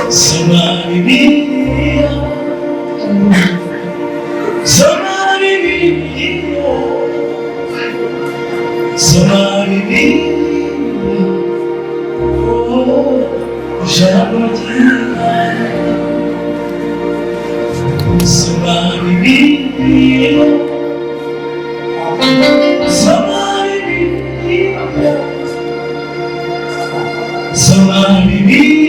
Soma Bibiliya, Soma Bibiliya, Soma Bibiliya, oh, Ijambo ry'Imana. Soma Bibiliya, Soma Bibiliya, Soma Bibiliya,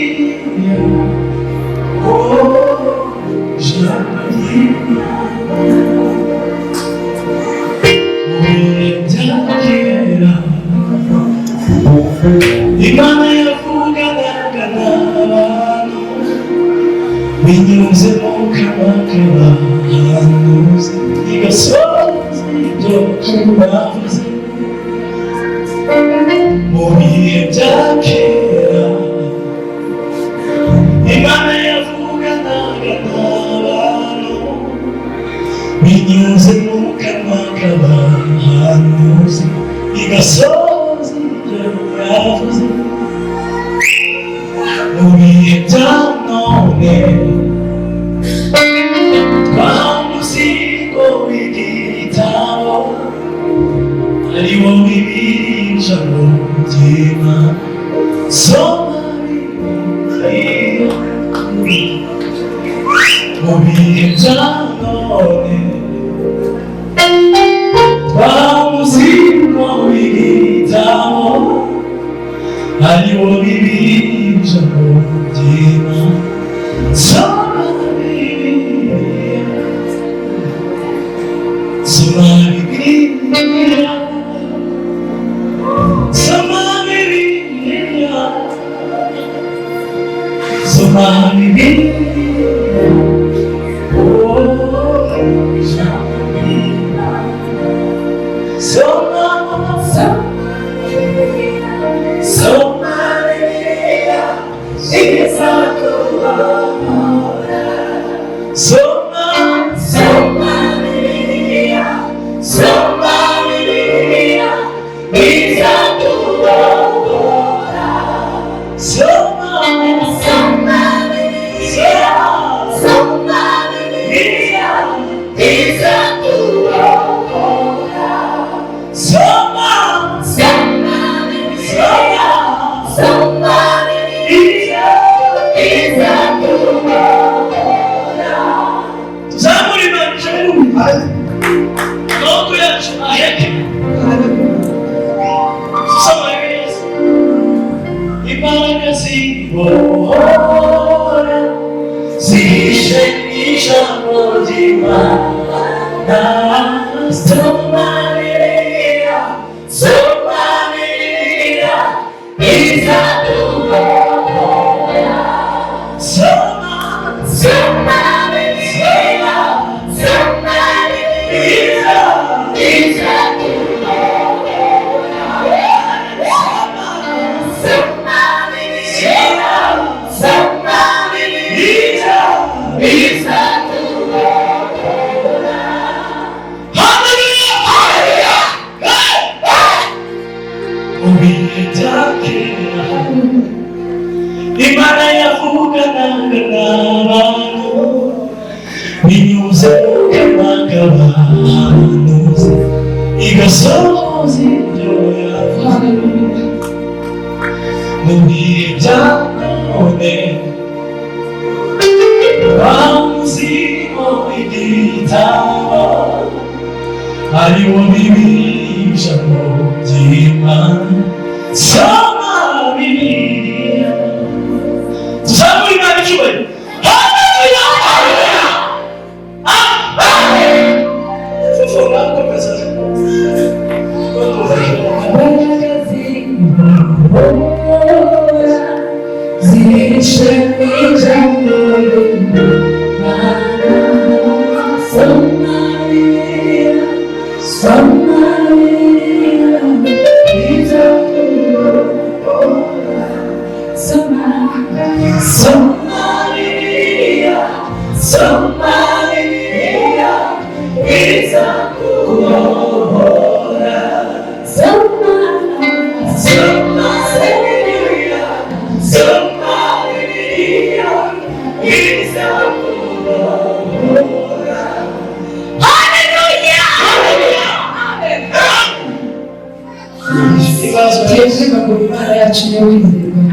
oh, Ijambo ry'Imana. Imana yavuganaga n'abantu binyuze mu kanwa k'abahanuzi, igasohoza ibyo bavuze mu bihe bya kera. Imana yavuganaga n'abantu binyuze mu kanwa k'abahanuzi, igasohoza ibyo yavuze mu bihe bya none. Twamusigo w'igitabo ari wo Bibiliya, Ijambo ry'Imana. Soma Bibiliya mu bihe bya none. Twamusigo w'igitabo ari wo Bibiliya, Ijambo ry'Imana. Soma Bibiliya, Soma Bibiliya, Soma Bibiliya, Soma Bibiliya, oh, Ijambo ry'Imana. Soma Bibiliya, Soma Bibiliya, izakubohora. Soma Bibiliya, Soma Bibiliya, izakubohora. Soma Bibiliya, Soma Bibiliya, izakubohora. Soma Bibiliya, Soma Bibiliya, izakubohora. Tuzamure Imana ijuru, amaboko yacu aheke. Soma Yesu, imbaraga zibohora zihishe ijambo ry'Imana. Soma Bibiliya, Soma Bibiliya, izakubohora. Soma Bibiliya, Soma Bibiliya, izakubohora. Soma Bibiliya, Soma Bibiliya, izakubohora. Hallelujah, hallelujah. Mu bihe bya kera Imana yavuganaga n'abantu binyuze mu kanwa k'abahanuzi, igasohoza ibyo yavuze mu bihe bya none. Bamuzigo w'igitabo ari wo Bibiliya, Ijambo ry'Imana. Soma Bibiliya, tuzamure Imana icyubahiro. Haleluya, haleluya, amen. Tufunga komeza zihishe ijambo ry'Imana. Soma Bibiliya, Soma Bibiliya, izakubohora. Soma Bibiliya, Soma Bibiliya, izakubohora. Soma Bibiliya, Soma Bibiliya, tuvuga ngo Imana yacu niyo wizerwa.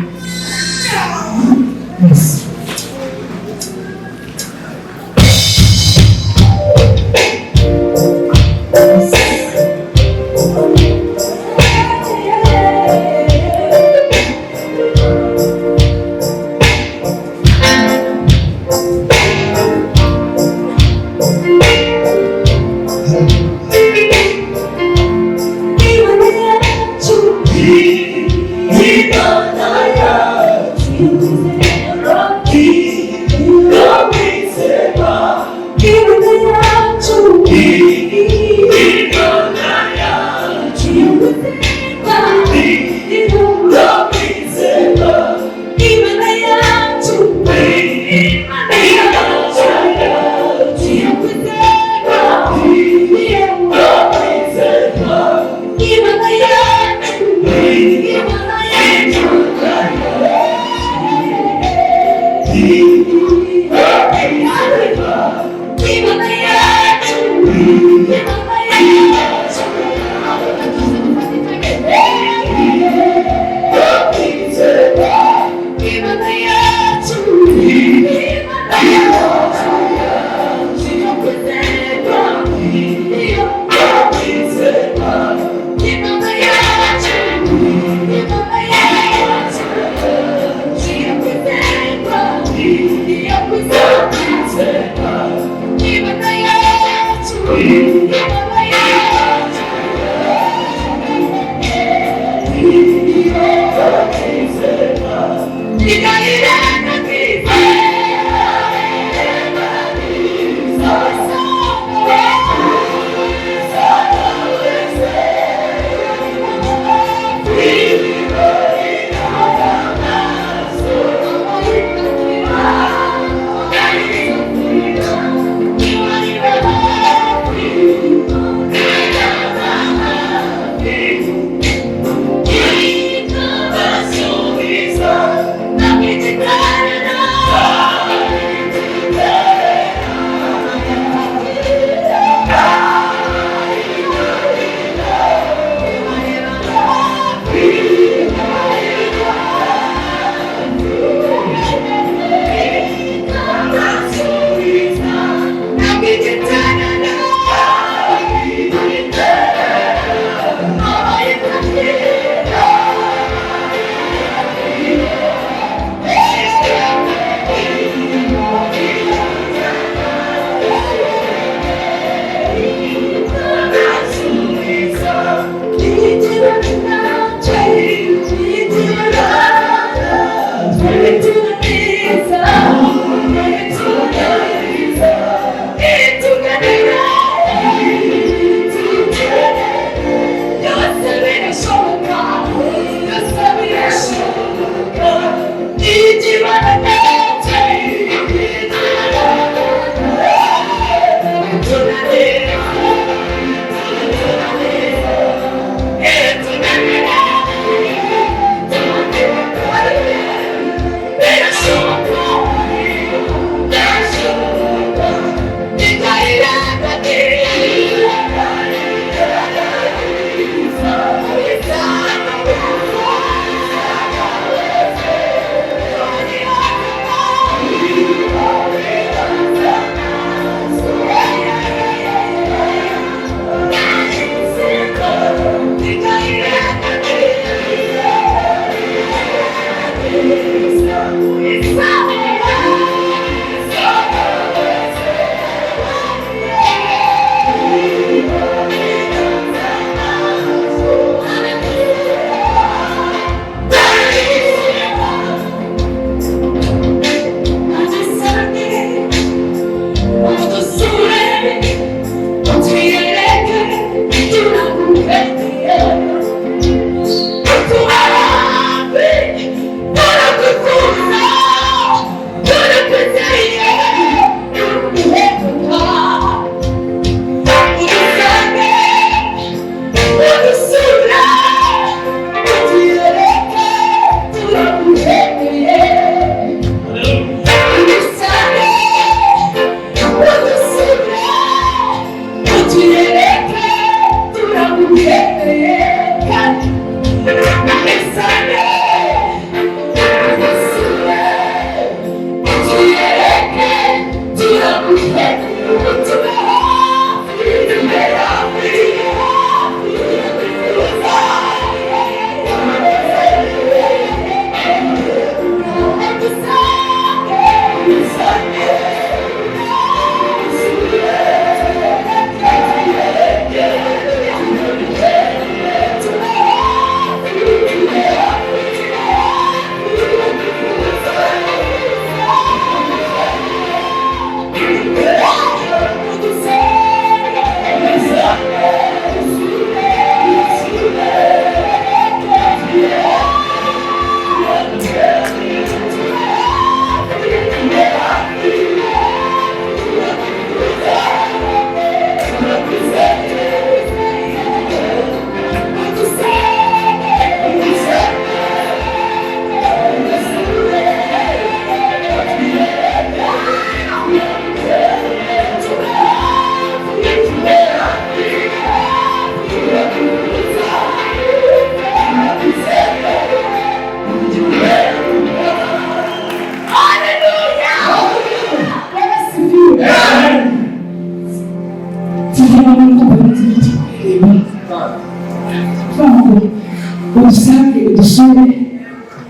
Udusange, udusure,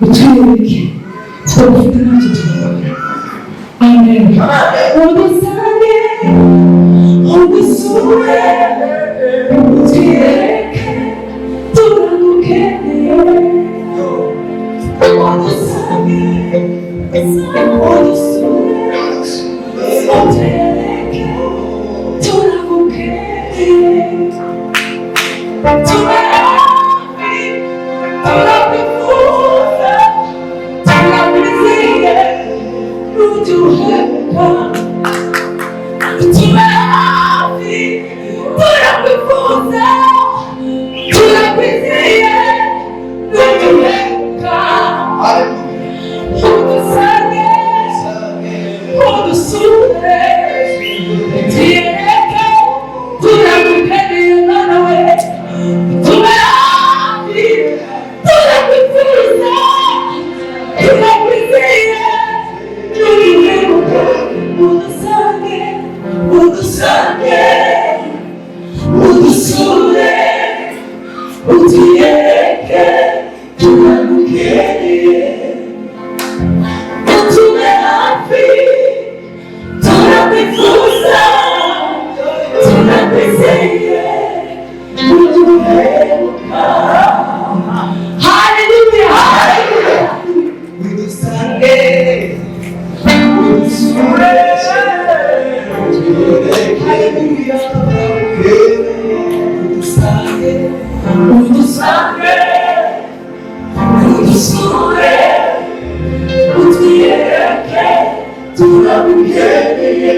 utwiyereke, twabufite ntacyo tubabara. Amen. Udusange, udusure, utwiyereke, turagukeneye. Udusange, udusure, utwiyereke, turagukeneye. Utwiyereke, turagukeneye. Utume hafi, turakwifuza, turakwizeye, uduheruka. Hallelujah, hallelujah. Udusange, udusure, utwiyereke, hallelujah. Udusange, udusure, utwiyereke, turagukeneye.